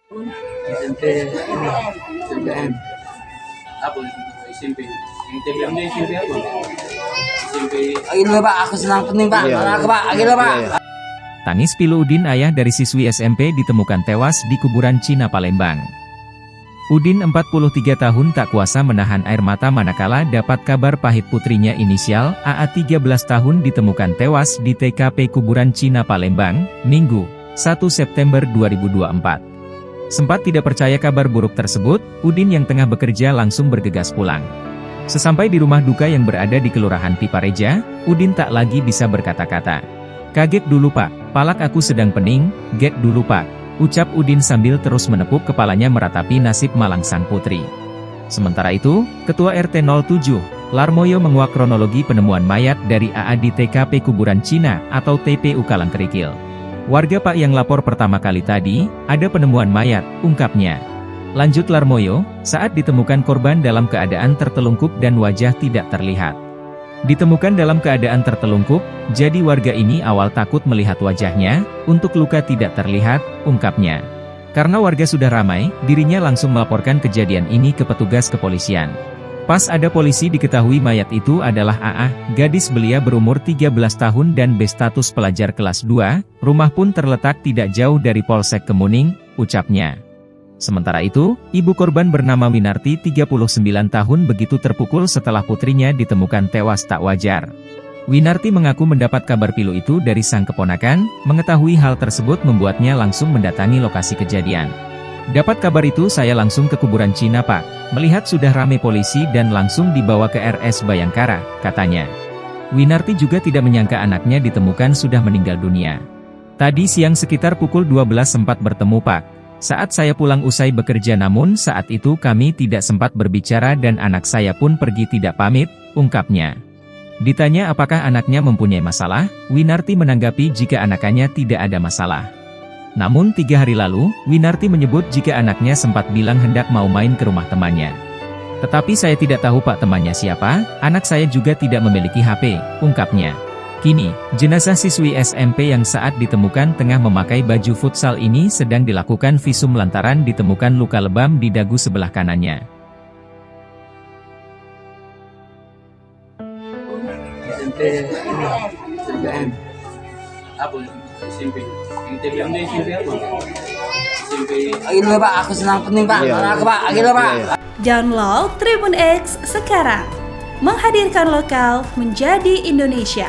SMP ini SMPN. Apa SMP? Yang TBM SMP apa? SMP. Ayo Pak, aku senang penting Pak. Mana Pak? Ayo Pak. Tangis pilu Udin, ayah dari siswi SMP, ditemukan tewas di kuburan Cina Palembang. Udin 43 tahun tak kuasa menahan air mata manakala dapat kabar pahit putrinya inisial AA 13 tahun ditemukan tewas di TKP kuburan Cina Palembang, Minggu, 1 September 2024. Sempat tidak percaya kabar buruk tersebut, Udin yang tengah bekerja langsung bergegas pulang. Sesampai di rumah duka yang berada di Kelurahan Pipareja, Udin tak lagi bisa berkata-kata. "Kaget dulu Pak, palak aku sedang pening, get dulu Pak," ucap Udin sambil terus menepuk kepalanya meratapi nasib malang sang putri. Sementara itu, Ketua RT 07, Larmoyo menguak kronologi penemuan mayat dari AA di TKP kuburan Cina atau TPU Kalangkerikil. "Warga Pak yang lapor pertama kali tadi, ada penemuan mayat," ungkapnya. Lanjut Larmoyo, saat ditemukan korban dalam keadaan tertelungkup dan wajah tidak terlihat. Ditemukan dalam keadaan tertelungkup, jadi warga ini awal takut melihat wajahnya, untuk luka tidak terlihat, ungkapnya. Karena warga sudah ramai, dirinya langsung melaporkan kejadian ini ke petugas kepolisian. Pas ada polisi diketahui mayat itu adalah AA, gadis belia berumur 13 tahun dan berstatus pelajar kelas 2, rumah pun terletak tidak jauh dari Polsek Kemuning, ucapnya. Sementara itu, ibu korban bernama Winarti 39 tahun begitu terpukul setelah putrinya ditemukan tewas tak wajar. Winarti mengaku mendapat kabar pilu itu dari sang keponakan, mengetahui hal tersebut membuatnya langsung mendatangi lokasi kejadian. "Dapat kabar itu saya langsung ke kuburan Cina Pak, melihat sudah ramai polisi dan langsung dibawa ke RS Bayangkara," katanya. Winarti juga tidak menyangka anaknya ditemukan sudah meninggal dunia. "Tadi siang sekitar pukul 12 sempat bertemu Pak. Saat saya pulang usai bekerja namun saat itu kami tidak sempat berbicara dan anak saya pun pergi tidak pamit," ungkapnya. Ditanya apakah anaknya mempunyai masalah, Winarti menanggapi jika anaknya tidak ada masalah. Namun 3 hari lalu, Winarti menyebut jika anaknya sempat bilang hendak mau main ke rumah temannya. "Tetapi saya tidak tahu Pak temannya siapa, anak saya juga tidak memiliki HP," ungkapnya. Kini, jenazah siswi SMP yang saat ditemukan tengah memakai baju futsal ini sedang dilakukan visum lantaran ditemukan luka lebam di dagu sebelah kanannya. SMP ini SMPN. Apa SMP? Yang TBM SMP apa? SMP. Ayo Pak, aku senang penting Pak. Mana Pak? Ayo Pak. Download Tribun X sekarang. Menghadirkan lokal menjadi Indonesia.